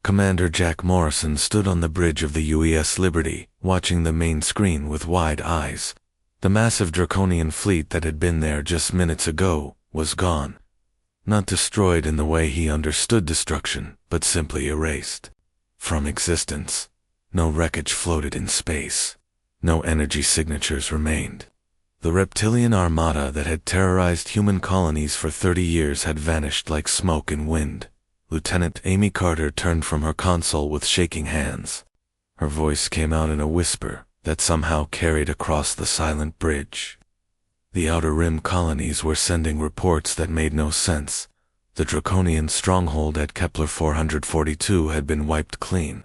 Commander Jack Morrison stood on the bridge of the UES Liberty, watching the main screen with wide eyes. The massive Draconian fleet that had been there just minutes ago was gone. Not destroyed in the way he understood destruction, but simply erased from existence. No wreckage floated in space. No energy signatures remained. The reptilian armada that had terrorized human colonies for 30 years had vanished like smoke in wind. Lieutenant Amy Carter turned from her console with shaking hands. Her voice came out in a whisper that somehow carried across the silent bridge. The Outer Rim colonies were sending reports that made no sense. The Draconian stronghold at Kepler 442 had been wiped clean.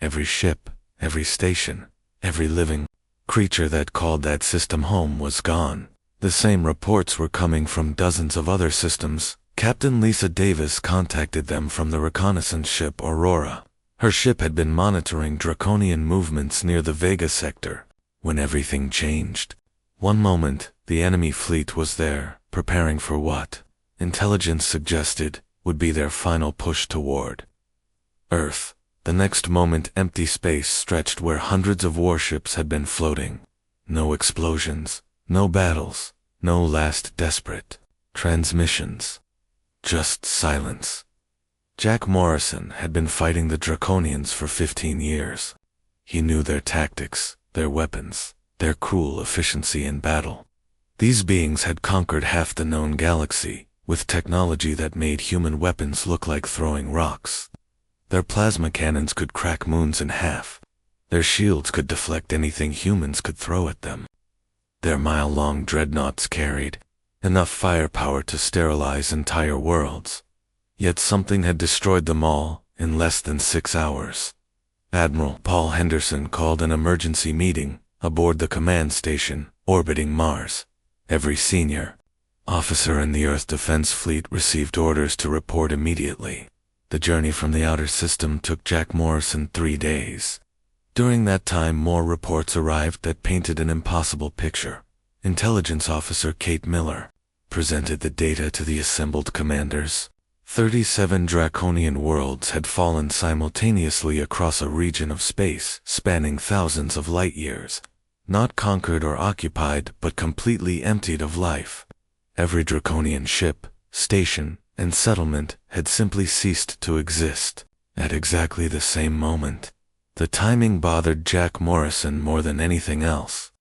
Every ship, every station, every living creature that called that system home was gone. The same reports were coming from dozens of other systems. Captain Lisa Davis contacted them from the reconnaissance ship Aurora. Her ship had been monitoring Draconian movements near the Vega sector when everything changed. One moment, the enemy fleet was there, preparing for what intelligence suggested would be their final push toward Earth. The next moment, empty space stretched where hundreds of warships had been floating. No explosions, no battles, no last desperate transmissions. Just silence. Jack Morrison had been fighting the Draconians for 15 years. He knew their tactics, their weapons, their cruel efficiency in battle. These beings had conquered half the known galaxy, with technology that made human weapons look like throwing rocks. Their plasma cannons could crack moons in half. Their shields could deflect anything humans could throw at them. Their mile-long dreadnoughts carried enough firepower to sterilize entire worlds. Yet something had destroyed them all in less than 6 hours. Admiral Paul Henderson called an emergency meeting aboard the command station orbiting Mars. Every senior officer in the Earth Defense Fleet received orders to report immediately. The journey from the outer system took Jack Morrison 3 days. During that time, more reports arrived that painted an impossible picture. Intelligence Officer Kate Miller presented the data to the assembled commanders. 37 Draconian worlds had fallen simultaneously across a region of space spanning thousands of light years, not conquered or occupied but completely emptied of life. Every Draconian ship, station, and settlement had simply ceased to exist at exactly the same moment. The timing bothered Jack Morrison more than anything else.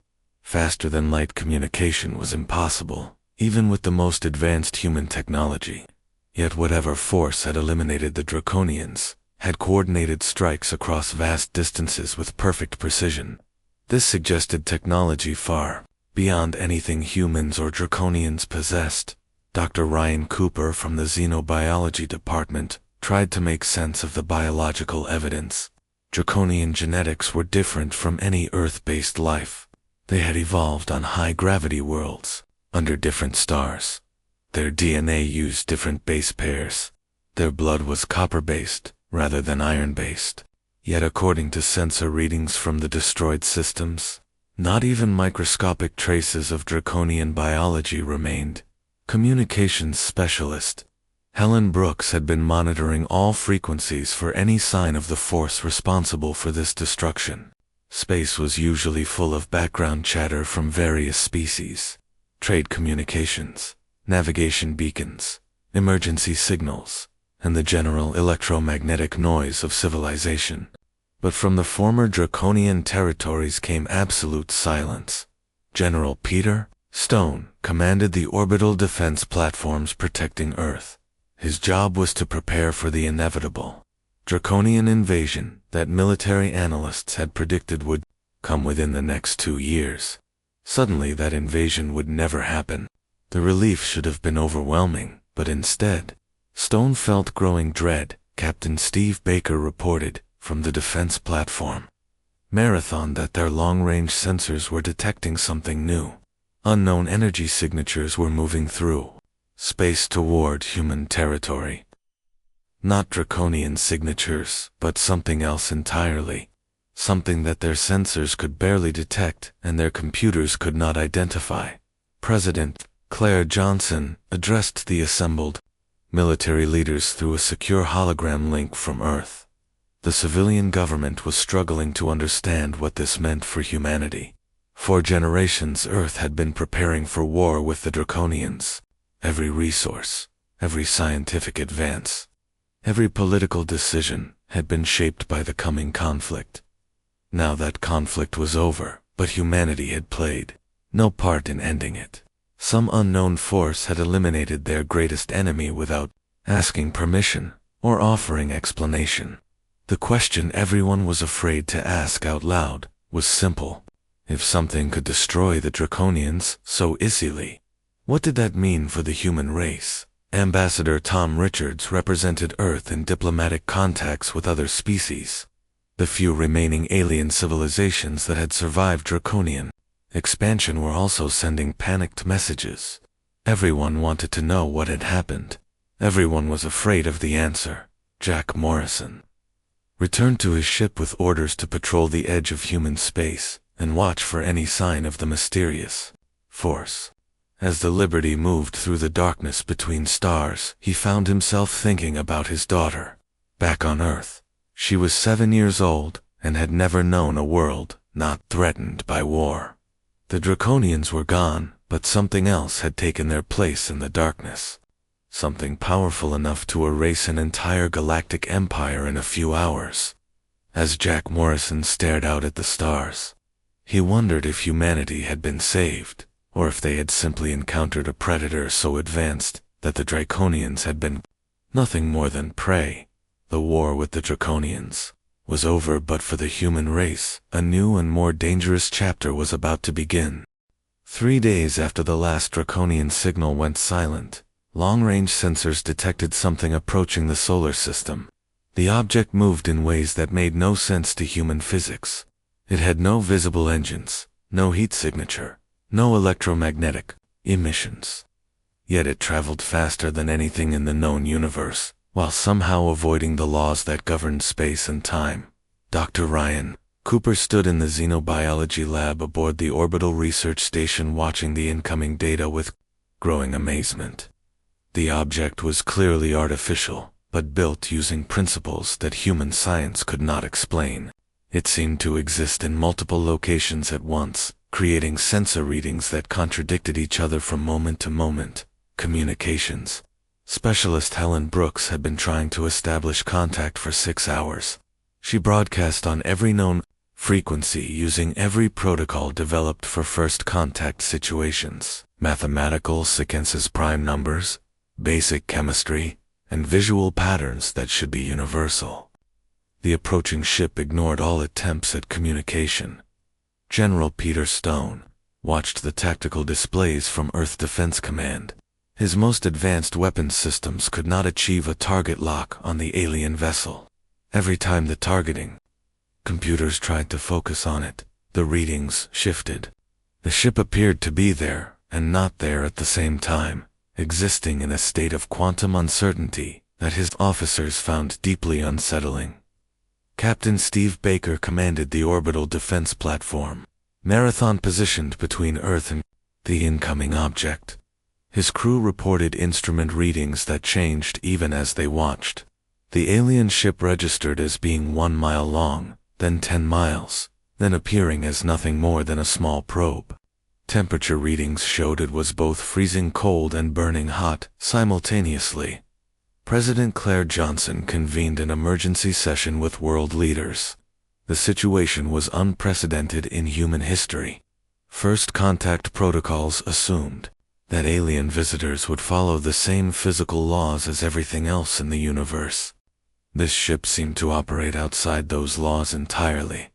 Faster-than-light communication was impossible, even with the most advanced human technology. Yet whatever force had eliminated the Draconians had coordinated strikes across vast distances with perfect precision. This suggested technology far beyond anything humans or Draconians possessed. Dr. Ryan Cooper from the Xenobiology Department tried to make sense of the biological evidence. Draconian genetics were different from any Earth-based life. They had evolved on high-gravity worlds, under different stars. Their DNA used different base pairs. Their blood was copper-based, rather than iron-based. Yet according to sensor readings from the destroyed systems, not even microscopic traces of Draconian biology remained. Communications specialist Helen Brooks had been monitoring all frequencies for any sign of the force responsible for this destruction. Space was usually full of background chatter from various species, trade communications, navigation beacons, emergency signals, and the general electromagnetic noise of civilization. But from the former Draconian territories came absolute silence. General Peter Stone commanded the orbital defense platforms protecting Earth. His job was to prepare for the inevitable Draconian invasion that military analysts had predicted would come within the next 2 years. Suddenly that invasion would never happen. The relief should have been overwhelming, but instead, Stone felt growing dread. Captain Steve Baker reported from the defense platform Marathon that their long-range sensors were detecting something new. Unknown energy signatures were moving through space toward human territory. Not Draconian signatures, but something else entirely. Something that their sensors could barely detect and their computers could not identify. President Claire Johnson addressed the assembled military leaders through a secure hologram link from Earth. The civilian government was struggling to understand what this meant for humanity. For generations, Earth had been preparing for war with the Draconians. Every resource, every scientific advance, every political decision had been shaped by the coming conflict. Now that conflict was over, but humanity had played no part in ending it. Some unknown force had eliminated their greatest enemy without asking permission or offering explanation. The question everyone was afraid to ask out loud was simple. If something could destroy the Draconians so easily, what did that mean for the human race? Ambassador Tom Richards represented Earth in diplomatic contacts with other species. The few remaining alien civilizations that had survived Draconian expansion were also sending panicked messages. Everyone wanted to know what had happened. Everyone was afraid of the answer. Jack Morrison returned to his ship with orders to patrol the edge of human space and watch for any sign of the mysterious force. As the Liberty moved through the darkness between stars, he found himself thinking about his daughter. Back on Earth, she was 7 years old and had never known a world not threatened by war. The Draconians were gone, but something else had taken their place in the darkness. Something powerful enough to erase an entire galactic empire in a few hours. As Jack Morrison stared out at the stars, he wondered if humanity had been saved, or if they had simply encountered a predator so advanced that the Draconians had been nothing more than prey. The war with the Draconians was over, but for the human race, a new and more dangerous chapter was about to begin. 3 days after the last Draconian signal went silent, long-range sensors detected something approaching the solar system. The object moved in ways that made no sense to human physics. It had no visible engines, no heat signature, no electromagnetic emissions. Yet it traveled faster than anything in the known universe, while somehow avoiding the laws that governed space and time. Dr. Ryan Cooper stood in the xenobiology lab aboard the orbital research station, watching the incoming data with growing amazement. The object was clearly artificial, but built using principles that human science could not explain. It seemed to exist in multiple locations at once, creating sensor readings that contradicted each other from moment to moment. Communications. Specialist Helen Brooks had been trying to establish contact for 6 hours. She broadcast on every known frequency using every protocol developed for first contact situations. Mathematical sequences, prime numbers, basic chemistry, and visual patterns that should be universal. The approaching ship ignored all attempts at communication. General Peter Stone watched the tactical displays from Earth Defense Command. His most advanced weapons systems could not achieve a target lock on the alien vessel. Every time the targeting computers tried to focus on it, the readings shifted. The ship appeared to be there and not there at the same time, existing in a state of quantum uncertainty that his officers found deeply unsettling. Captain Steve Baker commanded the orbital defense platform, Marathon, positioned between Earth and the incoming object. His crew reported instrument readings that changed even as they watched. The alien ship registered as being 1 mile long, then 10 miles, then appearing as nothing more than a small probe. Temperature readings showed it was both freezing cold and burning hot simultaneously. President Claire Johnson convened an emergency session with world leaders. The situation was unprecedented in human history. First contact protocols assumed that alien visitors would follow the same physical laws as everything else in the universe. This ship seemed to operate outside those laws entirely.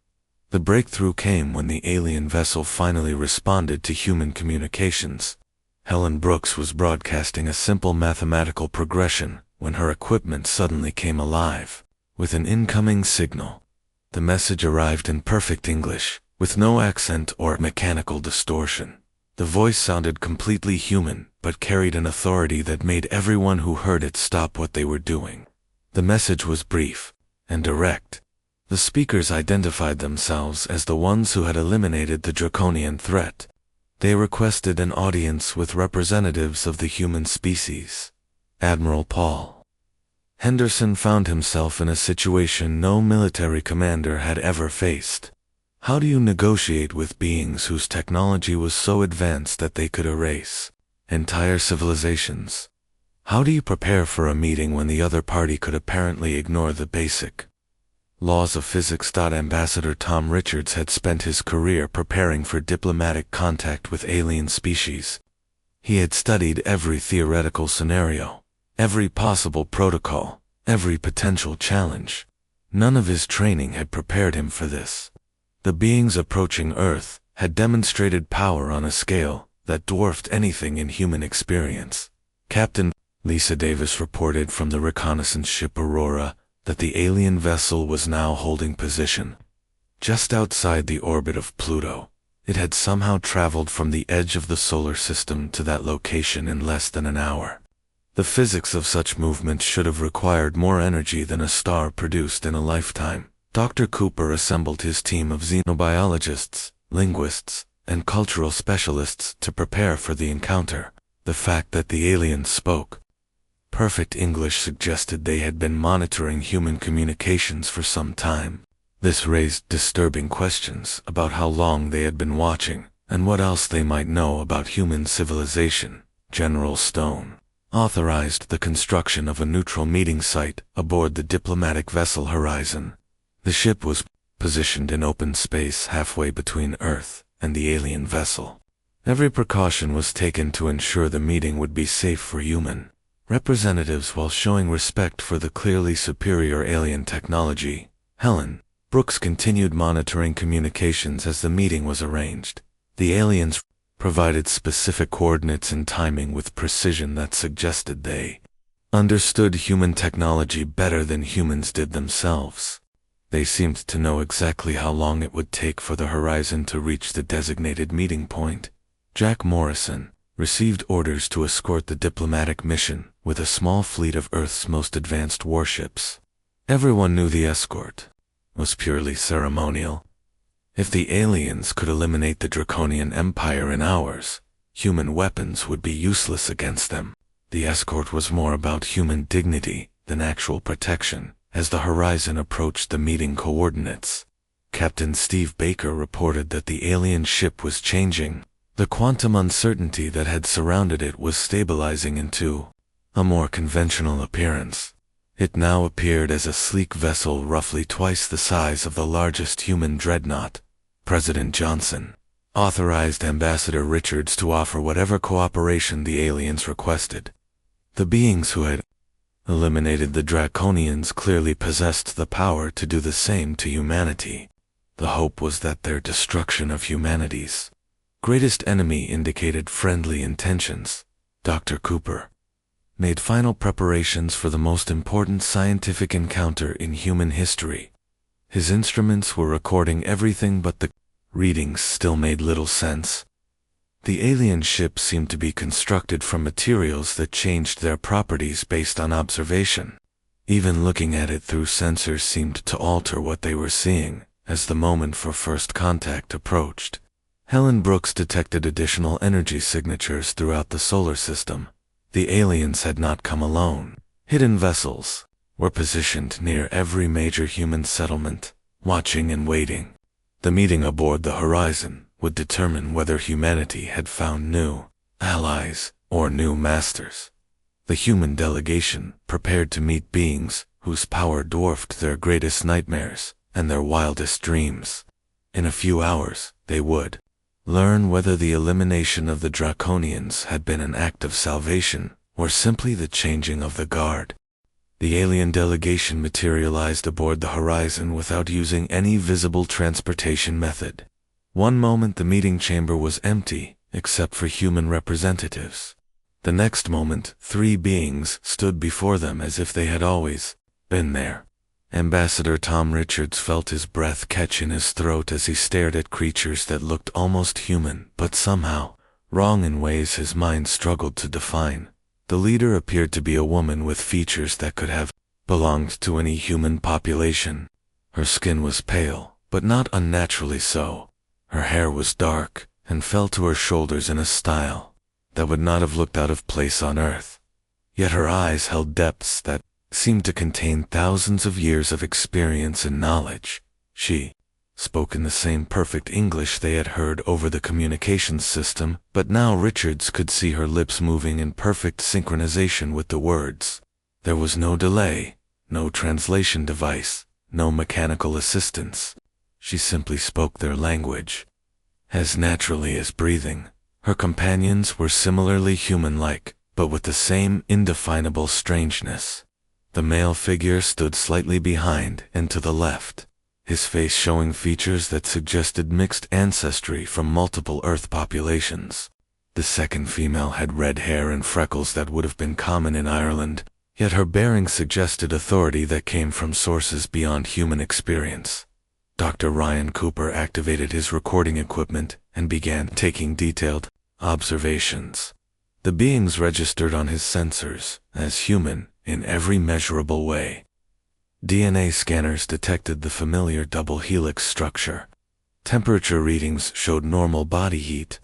The breakthrough came when the alien vessel finally responded to human communications. Helen Brooks was broadcasting a simple mathematical progression when her equipment suddenly came alive with an incoming signal. The message arrived in perfect English, with no accent or mechanical distortion. The voice sounded completely human, but carried an authority that made everyone who heard it stop what they were doing. The message was brief and direct. The speakers identified themselves as the ones who had eliminated the Draconian threat. They requested an audience with representatives of the human species. Admiral Paul Henderson found himself in a situation no military commander had ever faced. How do you negotiate with beings whose technology was so advanced that they could erase entire civilizations? How do you prepare for a meeting when the other party could apparently ignore the basic laws of physics? Ambassador Tom Richards had spent his career preparing for diplomatic contact with alien species. He had studied every theoretical scenario, every possible protocol, every potential challenge. None of his training had prepared him for this. The beings approaching Earth had demonstrated power on a scale that dwarfed anything in human experience. Captain Lisa Davis reported from the reconnaissance ship Aurora that the alien vessel was now holding position just outside the orbit of Pluto. It had somehow traveled from the edge of the solar system to that location in less than an hour. The physics of such movement should have required more energy than a star produced in a lifetime. Dr. Cooper assembled his team of xenobiologists, linguists, and cultural specialists to prepare for the encounter. The fact that the aliens spoke perfect English suggested they had been monitoring human communications for some time. This raised disturbing questions about how long they had been watching, and what else they might know about human civilization. General Stone authorized the construction of a neutral meeting site aboard the diplomatic vessel Horizon. The ship was positioned in open space halfway between Earth and the alien vessel. Every precaution was taken to ensure the meeting would be safe for human representatives while showing respect for the clearly superior alien technology. Helen Brooks continued monitoring communications as the meeting was arranged. The aliens provided specific coordinates and timing with precision that suggested they understood human technology better than humans did themselves. They seemed to know exactly how long it would take for the Horizon to reach the designated meeting point. Jack Morrison received orders to escort the diplomatic mission with a small fleet of Earth's most advanced warships. Everyone knew the escort was purely ceremonial. If the aliens could eliminate the Draconian Empire in hours, human weapons would be useless against them. The escort was more about human dignity than actual protection. As the Horizon approached the meeting coordinates, Captain Steve Baker reported that the alien ship was changing. The quantum uncertainty that had surrounded it was stabilizing into a more conventional appearance. It now appeared as a sleek vessel roughly twice the size of the largest human dreadnought. President Johnson authorized Ambassador Richards to offer whatever cooperation the aliens requested. The beings who had eliminated the Draconians clearly possessed the power to do the same to humanity. The hope was that their destruction of humanity's greatest enemy indicated friendly intentions. Dr. Cooper made final preparations for the most important scientific encounter in human history. His instruments were recording everything, but the readings still made little sense. The alien ship seemed to be constructed from materials that changed their properties based on observation. Even looking at it through sensors seemed to alter what they were seeing. As the moment for first contact approached, Helen Brooks detected additional energy signatures throughout the solar system. The aliens had not come alone. Hidden vessels were positioned near every major human settlement, watching and waiting. The meeting aboard the Horizon would determine whether humanity had found new allies or new masters. The human delegation prepared to meet beings whose power dwarfed their greatest nightmares and their wildest dreams. In a few hours, they would learn whether the elimination of the Draconians had been an act of salvation or simply the changing of the guard. The alien delegation materialized aboard the Horizon without using any visible transportation method. One moment the meeting chamber was empty, except for human representatives. The next moment, three beings stood before them as if they had always been there. Ambassador Tom Richards felt his breath catch in his throat as he stared at creatures that looked almost human, but somehow wrong in ways his mind struggled to define. The leader appeared to be a woman with features that could have belonged to any human population. Her skin was pale, but not unnaturally so. Her hair was dark and fell to her shoulders in a style that would not have looked out of place on Earth. Yet her eyes held depths that seemed to contain thousands of years of experience and knowledge. She spoke in the same perfect English they had heard over the communications system, but now Richards could see her lips moving in perfect synchronization with the words. There was no delay, no translation device, no mechanical assistance. She simply spoke their language. As naturally as breathing, her companions were similarly human-like, but with the same indefinable strangeness. The male figure stood slightly behind and to the left, his face showing features that suggested mixed ancestry from multiple Earth populations. The second female had red hair and freckles that would have been common in Ireland, yet her bearing suggested authority that came from sources beyond human experience. Dr. Ryan Cooper activated his recording equipment and began taking detailed observations. The beings registered on his sensors as human in every measurable way. DNA scanners detected the familiar double helix structure. Temperature readings showed normal body heat.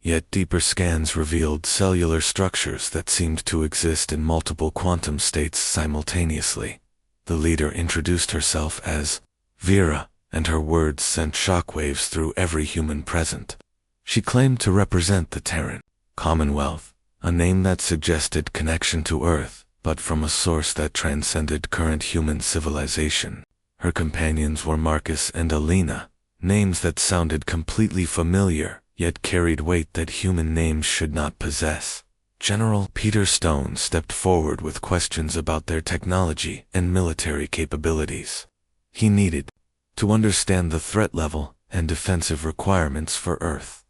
Yet deeper scans revealed cellular structures that seemed to exist in multiple quantum states simultaneously. The leader introduced herself as Vera, and her words sent shockwaves through every human present. She claimed to represent the Terran Commonwealth, a name that suggested connection to Earth, but from a source that transcended current human civilization. Her companions were Marcus and Alina, names that sounded completely familiar, yet carried weight that human names should not possess. General Peter Stone stepped forward with questions about their technology and military capabilities. He needed to understand the threat level and defensive requirements for Earth.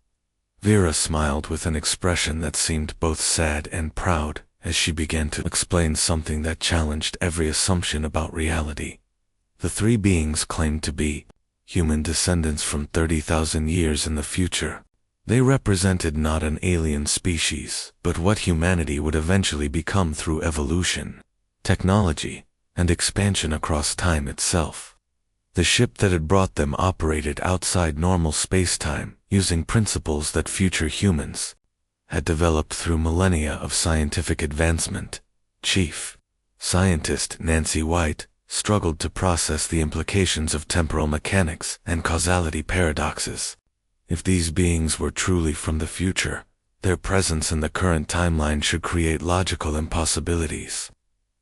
Vera smiled with an expression that seemed both sad and proud as she began to explain something that challenged every assumption about reality. The three beings claimed to be human descendants from 30,000 years in the future. They represented not an alien species, but what humanity would eventually become through evolution, technology, and expansion across time itself. The ship that had brought them operated outside normal space-time, using principles that future humans had developed through millennia of scientific advancement. Chief Scientist Nancy White struggled to process the implications of temporal mechanics and causality paradoxes. If these beings were truly from the future, their presence in the current timeline should create logical impossibilities.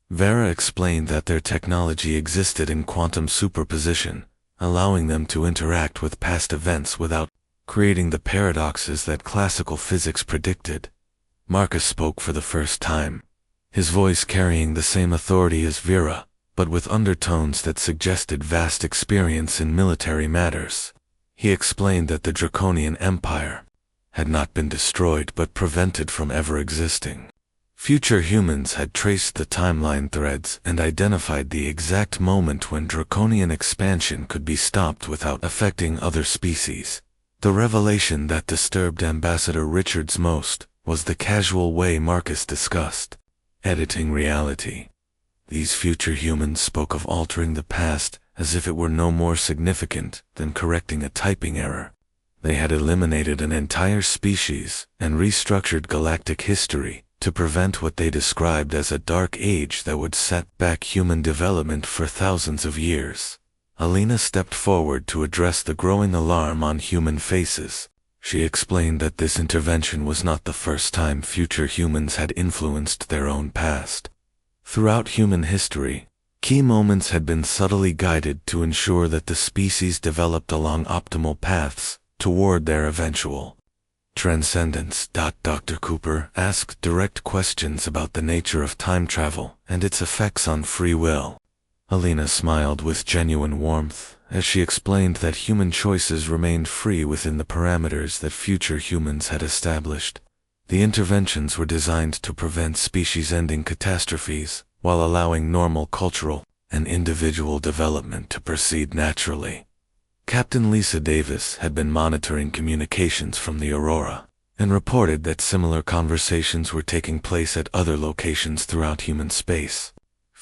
Vera explained that their technology existed in quantum superposition, allowing them to interact with past events without creating the paradoxes that classical physics predicted. Marcus spoke for the first time, his voice carrying the same authority as Vera, but with undertones that suggested vast experience in military matters. He explained that the Draconian Empire had not been destroyed but prevented from ever existing. Future humans had traced the timeline threads and identified the exact moment when Draconian expansion could be stopped without affecting other species. The revelation that disturbed Ambassador Richards most was the casual way Marcus discussed editing reality. These future humans spoke of altering the past as if it were no more significant than correcting a typing error. They had eliminated an entire species and restructured galactic history to prevent what they described as a dark age that would set back human development for thousands of years. Alina stepped forward to address the growing alarm on human faces. She explained that this intervention was not the first time future humans had influenced their own past. Throughout human history, key moments had been subtly guided to ensure that the species developed along optimal paths toward their eventual transcendence. Dr. Cooper asked direct questions about the nature of time travel and its effects on free will. Alina smiled with genuine warmth as she explained that human choices remained free within the parameters that future humans had established. The interventions were designed to prevent species-ending catastrophes while allowing normal cultural and individual development to proceed naturally. Captain Lisa Davis had been monitoring communications from the Aurora and reported that similar conversations were taking place at other locations throughout human space.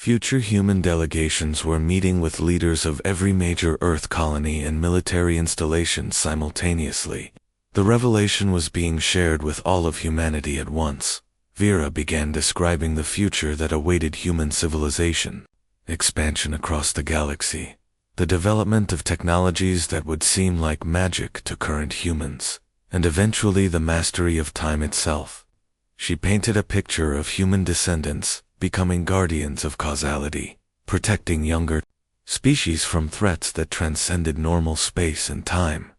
Future human delegations were meeting with leaders of every major Earth colony and military installation simultaneously. The revelation was being shared with all of humanity at once. Vera began describing the future that awaited human civilization, expansion across the galaxy, the development of technologies that would seem like magic to current humans, and eventually the mastery of time itself. She painted a picture of human descendants becoming guardians of causality, protecting younger species from threats that transcended normal space and time.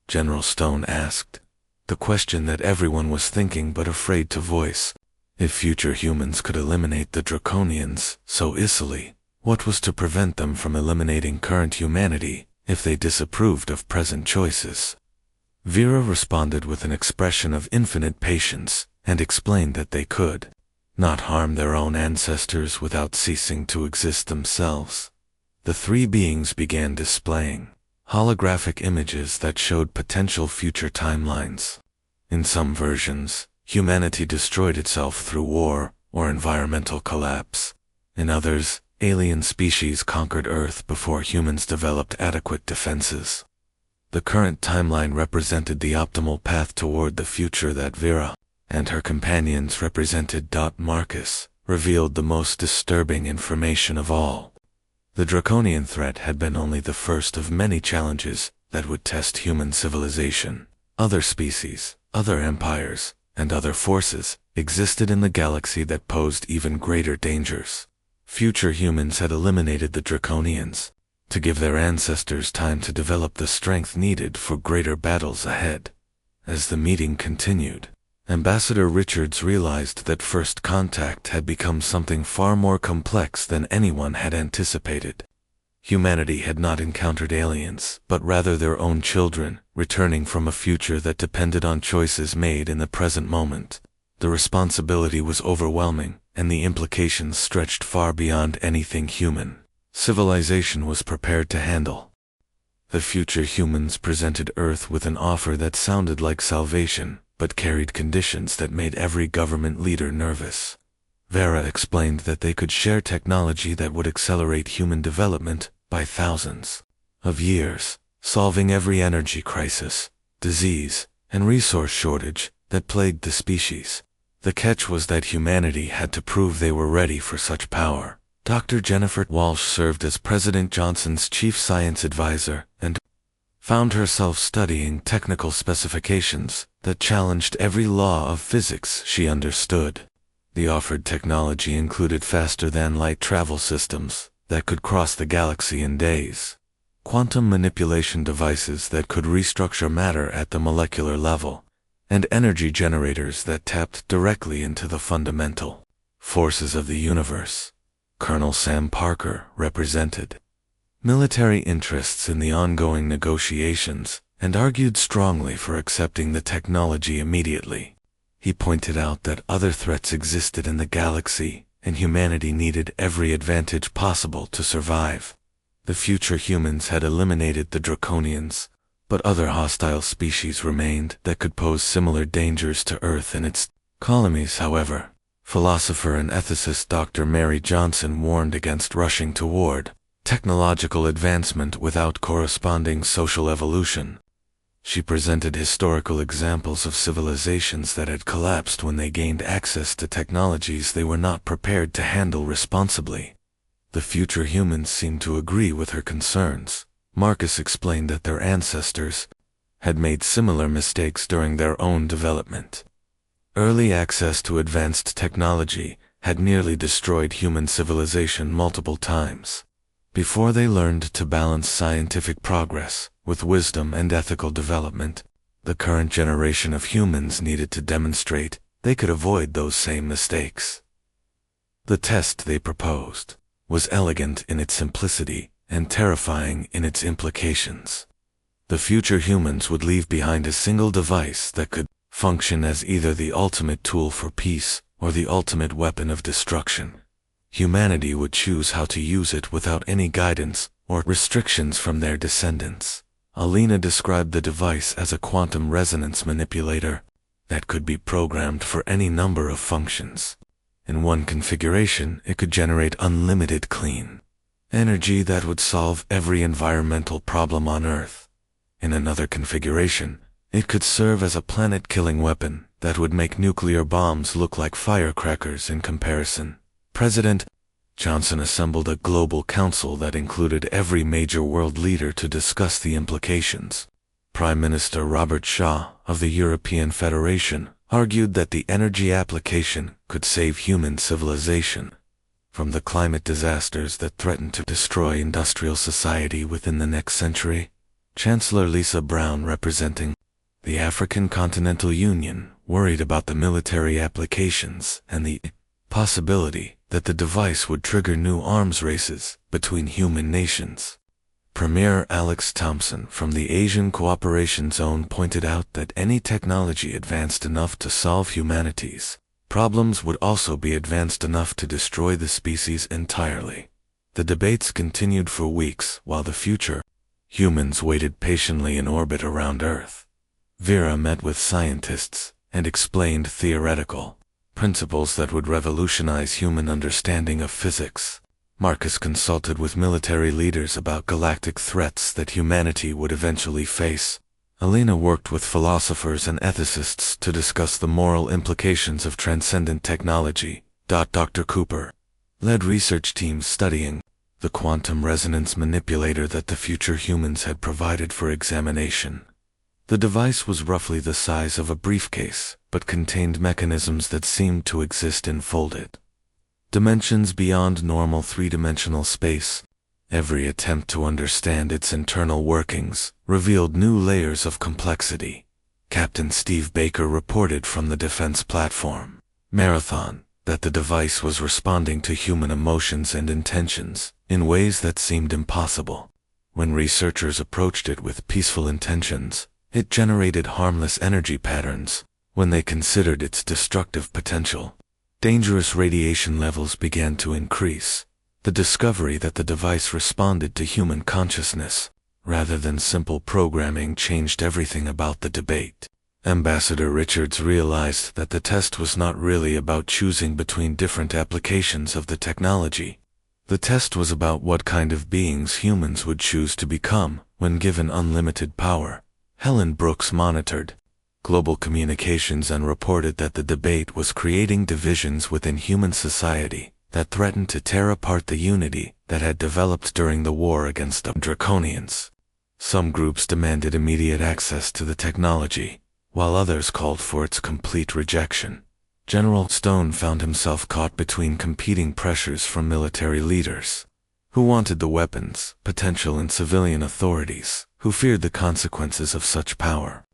General Stone asked, the question that everyone was thinking but afraid to voice. If future humans could eliminate the Draconians so easily, what was to prevent them from eliminating current humanity if they disapproved of present choices? Vera responded with an expression of infinite patience and explained that they could not harm their own ancestors without ceasing to exist themselves. The three beings began displaying holographic images that showed potential future timelines. In some versions, humanity destroyed itself through war or environmental collapse. In others, alien species conquered Earth before humans developed adequate defenses. The current timeline represented the optimal path toward the future that Vera and her companions represented. Marcus revealed the most disturbing information of all. The Draconian threat had been only the first of many challenges that would test human civilization. Other species, other empires, and other forces existed in the galaxy that posed even greater dangers. Future humans had eliminated the Draconians to give their ancestors time to develop the strength needed for greater battles ahead. As the meeting continued, Ambassador Richards realized that First Contact had become something far more complex than anyone had anticipated. Humanity had not encountered aliens, but rather their own children, returning from a future that depended on choices made in the present moment. The responsibility was overwhelming, and the implications stretched far beyond anything human civilization was prepared to handle. The future humans presented Earth with an offer that sounded like salvation, but carried conditions that made every government leader nervous. Vera explained that they could share technology that would accelerate human development by thousands of years, solving every energy crisis, disease, and resource shortage that plagued the species. The catch was that humanity had to prove they were ready for such power. Dr. Jennifer Walsh served as President Johnson's chief science advisor and found herself studying technical specifications that challenged every law of physics she understood. The offered technology included faster-than-light travel systems that could cross the galaxy in days, quantum manipulation devices that could restructure matter at the molecular level, and energy generators that tapped directly into the fundamental forces of the universe. Colonel Sam Parker represented military interests in the ongoing negotiations and argued strongly for accepting the technology immediately. He pointed out that other threats existed in the galaxy, and humanity needed every advantage possible to survive. The future humans had eliminated the Draconians, but other hostile species remained that could pose similar dangers to Earth and its colonies. However, philosopher and ethicist Dr. Mary Johnson warned against rushing toward technological advancement without corresponding social evolution. She presented historical examples of civilizations that had collapsed when they gained access to technologies they were not prepared to handle responsibly. The future humans seemed to agree with her concerns. Marcus explained that their ancestors had made similar mistakes during their own development. Early access to advanced technology had nearly destroyed human civilization multiple times. Before they learned to balance scientific progress with wisdom and ethical development, the current generation of humans needed to demonstrate they could avoid those same mistakes. The test they proposed was elegant in its simplicity and terrifying in its implications. The future humans would leave behind a single device that could function as either the ultimate tool for peace or the ultimate weapon of destruction. Humanity would choose how to use it without any guidance or restrictions from their descendants. Alina described the device as a quantum resonance manipulator that could be programmed for any number of functions. In one configuration, it could generate unlimited clean energy that would solve every environmental problem on Earth. In another configuration, it could serve as a planet-killing weapon that would make nuclear bombs look like firecrackers in comparison. President Johnson assembled a global council that included every major world leader to discuss the implications. Prime Minister Robert Shaw of the European Federation argued that the energy application could save human civilization from the climate disasters that threaten to destroy industrial society within the next century. Chancellor Lisa Brown, representing the African Continental Union, worried about the military applications and the possibility that the device would trigger new arms races between human nations. Premier Alex Thompson from the Asian Cooperation Zone pointed out that any technology advanced enough to solve humanity's problems would also be advanced enough to destroy the species entirely. The debates continued for weeks while the future humans waited patiently in orbit around Earth. Vera met with scientists and explained theoretical principles that would revolutionize human understanding of physics. Marcus consulted with military leaders about galactic threats that humanity would eventually face. Alina worked with philosophers and ethicists to discuss the moral implications of transcendent technology. Dr. Cooper led research teams studying the quantum resonance manipulator that the future humans had provided for examination. The device was roughly the size of a briefcase, but contained mechanisms that seemed to exist in folded dimensions beyond normal three-dimensional space. Every attempt to understand its internal workings revealed new layers of complexity. Captain Steve Baker reported from the defense platform Marathon that the device was responding to human emotions and intentions in ways that seemed impossible. When researchers approached it with peaceful intentions, it generated harmless energy patterns. When they considered its destructive potential, dangerous radiation levels began to increase. The discovery that the device responded to human consciousness rather than simple programming changed everything about the debate. Ambassador Richards realized that the test was not really about choosing between different applications of the technology. The test was about what kind of beings humans would choose to become when given unlimited power. Helen Brooks monitored global communications and reported that the debate was creating divisions within human society that threatened to tear apart the unity that had developed during the war against the Draconians. Some groups demanded immediate access to the technology, while others called for its complete rejection. General Stone found himself caught between competing pressures from military leaders who wanted the weapons, potential, and civilian authorities who feared the consequences of such power.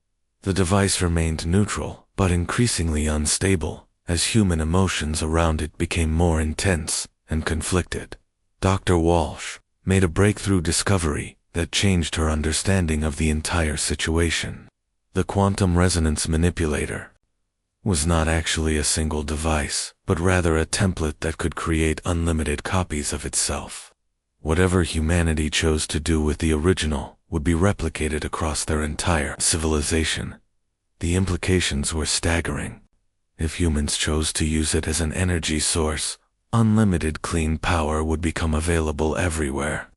The device remained neutral, but increasingly unstable, as human emotions around it became more intense and conflicted. Dr. Walsh made a breakthrough discovery that changed her understanding of the entire situation. The quantum resonance manipulator was not actually a single device, but rather a template that could create unlimited copies of itself. Whatever humanity chose to do with the original would be replicated across their entire civilization. The implications were staggering. If humans chose to use it as an energy source, unlimited clean power would become available everywhere.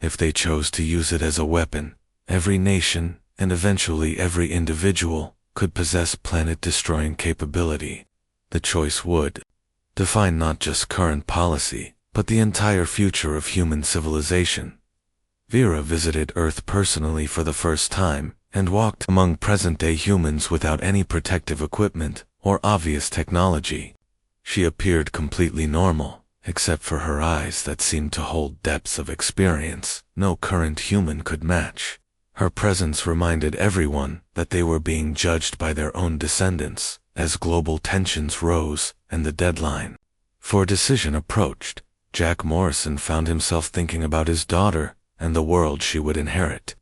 If they chose to use it as a weapon, every nation, and eventually every individual, could possess planet-destroying capability. The choice would define not just current policy, but the entire future of human civilization. Vera visited Earth personally for the first time, and walked among present-day humans without any protective equipment or obvious technology. She appeared completely normal, except for her eyes that seemed to hold depths of experience no current human could match. Her presence reminded everyone that they were being judged by their own descendants, as global tensions rose and the deadline for decision approached. Jack Morrison found himself thinking about his daughter and the world she would inherit.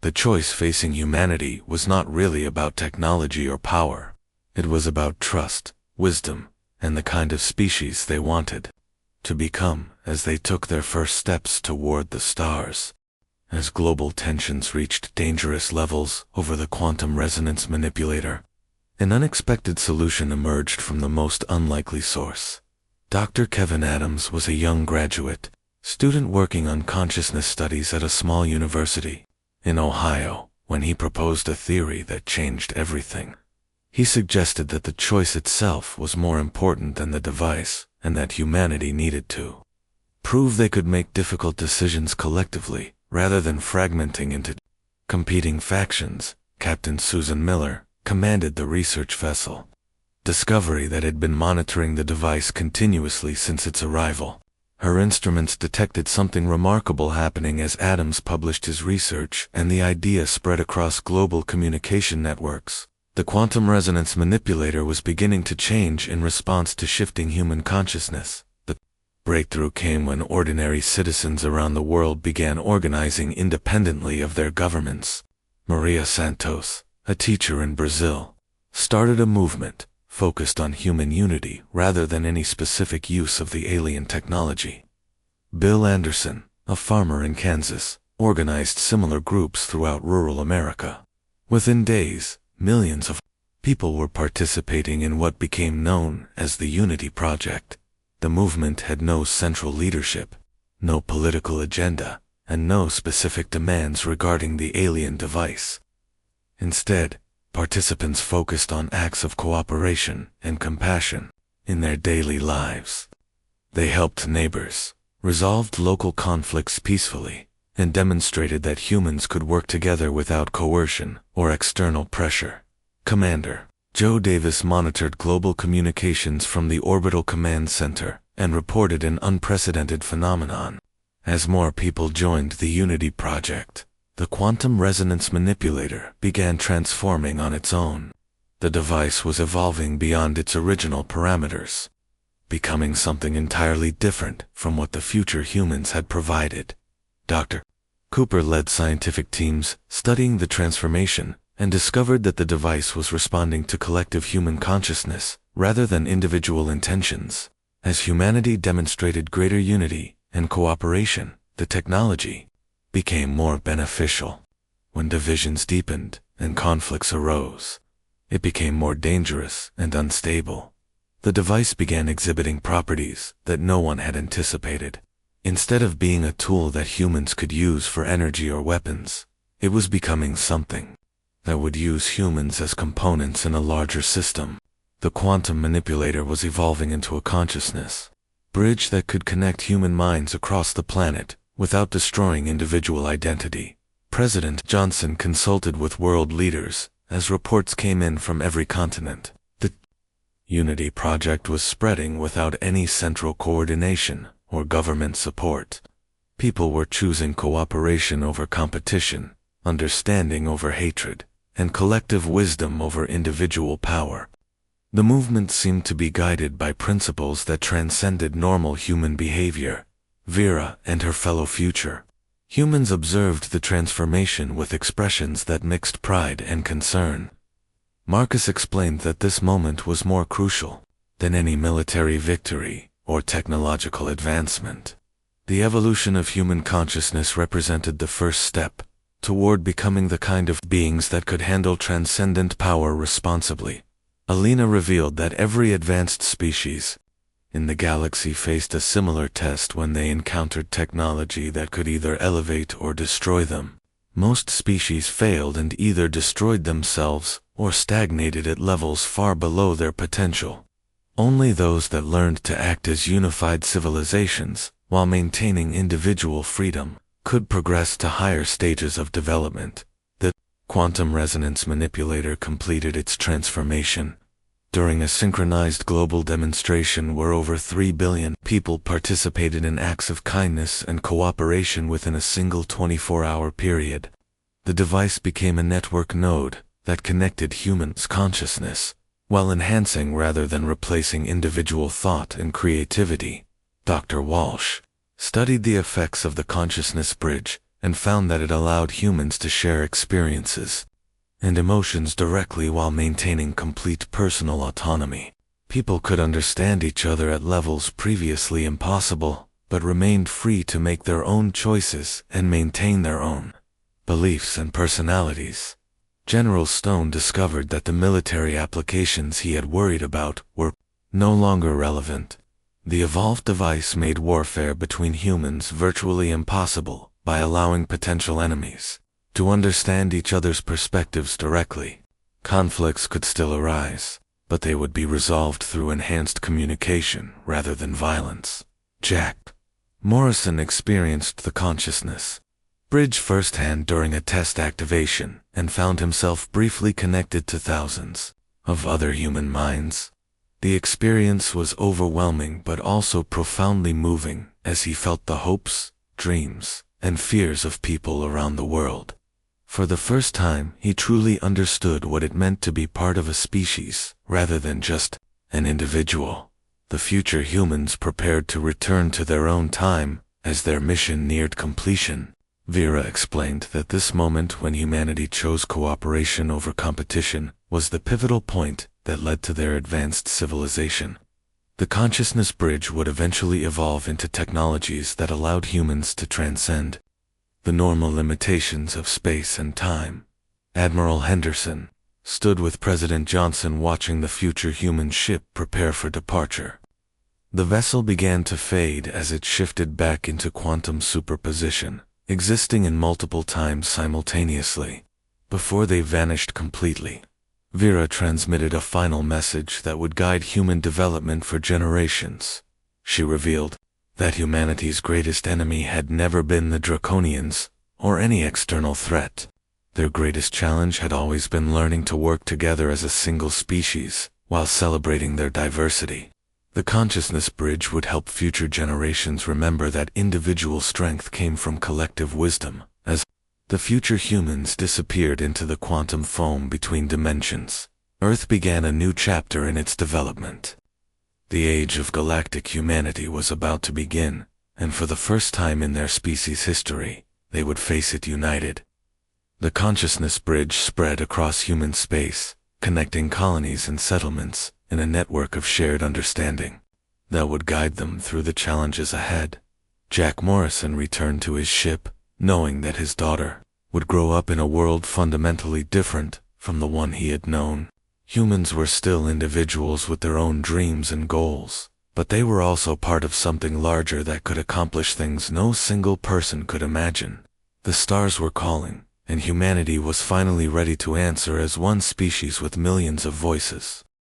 The choice facing humanity was not really about technology or power. It was about trust, wisdom, and the kind of species they wanted to become as they took their first steps toward the stars. As global tensions reached dangerous levels over the quantum resonance manipulator, an unexpected solution emerged from the most unlikely source. Dr. Kevin Adams was a young graduate student working on consciousness studies at a small university in Ohio when he proposed a theory that changed everything. He suggested that the choice itself was more important than the device, and that humanity needed to prove they could make difficult decisions collectively, rather than fragmenting into competing factions. Captain Susan Miller commanded the research vessel Discovery that had been monitoring the device continuously since its arrival. Her instruments detected something remarkable happening as Adams published his research, and the idea spread across global communication networks. The quantum resonance manipulator was beginning to change in response to shifting human consciousness. The breakthrough came when ordinary citizens around the world began organizing independently of their governments. Maria Santos, a teacher in Brazil, started a movement focused on human unity rather than any specific use of the alien technology. Bill Anderson, a farmer in Kansas, organized similar groups throughout rural America. Within days, millions of people were participating in what became known as the Unity Project. The movement had no central leadership, no political agenda, and no specific demands regarding the alien device. Instead, participants focused on acts of cooperation and compassion in their daily lives. They helped neighbors, resolved local conflicts peacefully, and demonstrated that humans could work together without coercion or external pressure. Commander Joe Davis monitored global communications from the Orbital Command Center and reported an unprecedented phenomenon. As more people joined the Unity Project, the quantum resonance manipulator began transforming on its own. The device was evolving beyond its original parameters, becoming something entirely different from what the future humans had provided. Dr. Cooper led scientific teams studying the transformation and discovered that the device was responding to collective human consciousness rather than individual intentions. As humanity demonstrated greater unity and cooperation, the technology became more beneficial. When divisions deepened and conflicts arose, it became more dangerous and unstable. The device began exhibiting properties that no one had anticipated. Instead of being a tool that humans could use for energy or weapons, it was becoming something that would use humans as components in a larger system. The quantum manipulator was evolving into a consciousness bridge that could connect human minds across the planet without destroying individual identity. President Johnson consulted with world leaders as reports came in from every continent. The Unity Project was spreading without any central coordination or government support. People were choosing cooperation over competition, understanding over hatred, and collective wisdom over individual power. The movement seemed to be guided by principles that transcended normal human behavior. Vera and her fellow future humans observed the transformation with expressions that mixed pride and concern. Marcus explained that this moment was more crucial than any military victory or technological advancement. The evolution of human consciousness represented the first step toward becoming the kind of beings that could handle transcendent power responsibly. Alina revealed that every advanced species in the galaxy faced a similar test when they encountered technology that could either elevate or destroy them. Most species failed and either destroyed themselves or stagnated at levels far below their potential. Only those that learned to act as unified civilizations, while maintaining individual freedom, could progress to higher stages of development. The quantum resonance manipulator completed its transformation during a synchronized global demonstration where over 3 billion people participated in acts of kindness and cooperation within a single 24-hour period. The device became a network node that connected humans' consciousness, while enhancing rather than replacing individual thought and creativity. Dr. Walsh studied the effects of the consciousness bridge and found that it allowed humans to share experiences and emotions directly while maintaining complete personal autonomy. People could understand each other at levels previously impossible, but remained free to make their own choices and maintain their own beliefs and personalities. General Stone discovered that the military applications he had worried about were no longer relevant. The evolved device made warfare between humans virtually impossible by allowing potential enemies to understand each other's perspectives directly. Conflicts could still arise, but they would be resolved through enhanced communication rather than violence. Jack Morrison experienced the consciousness bridge firsthand during a test activation and found himself briefly connected to thousands of other human minds. The experience was overwhelming but also profoundly moving as he felt the hopes, dreams, and fears of people around the world. For the first time, he truly understood what it meant to be part of a species rather than just an individual. The future humans prepared to return to their own time as their mission neared completion. Vera explained that this moment when humanity chose cooperation over competition was the pivotal point that led to their advanced civilization. The consciousness bridge would eventually evolve into technologies that allowed humans to transcend the normal limitations of space and time. Admiral Henderson stood with President Johnson watching the future human ship prepare for departure. The vessel began to fade as it shifted back into quantum superposition, existing in multiple times simultaneously, before they vanished completely. Vera transmitted a final message that would guide human development for generations. She revealed that humanity's greatest enemy had never been the Draconians or any external threat. Their greatest challenge had always been learning to work together as a single species while celebrating their diversity. The consciousness bridge would help future generations remember that individual strength came from collective wisdom. As the future humans disappeared into the quantum foam between dimensions, Earth began a new chapter in its development. The age of galactic humanity was about to begin, and for the first time in their species' history, they would face it united. The consciousness bridge spread across human space, connecting colonies and settlements in a network of shared understanding that would guide them through the challenges ahead. Jack Morrison returned to his ship, knowing that his daughter would grow up in a world fundamentally different from the one he had known. Humans were still individuals with their own dreams and goals, but they were also part of something larger that could accomplish things no single person could imagine. The stars were calling, and humanity was finally ready to answer as one species with millions of voices.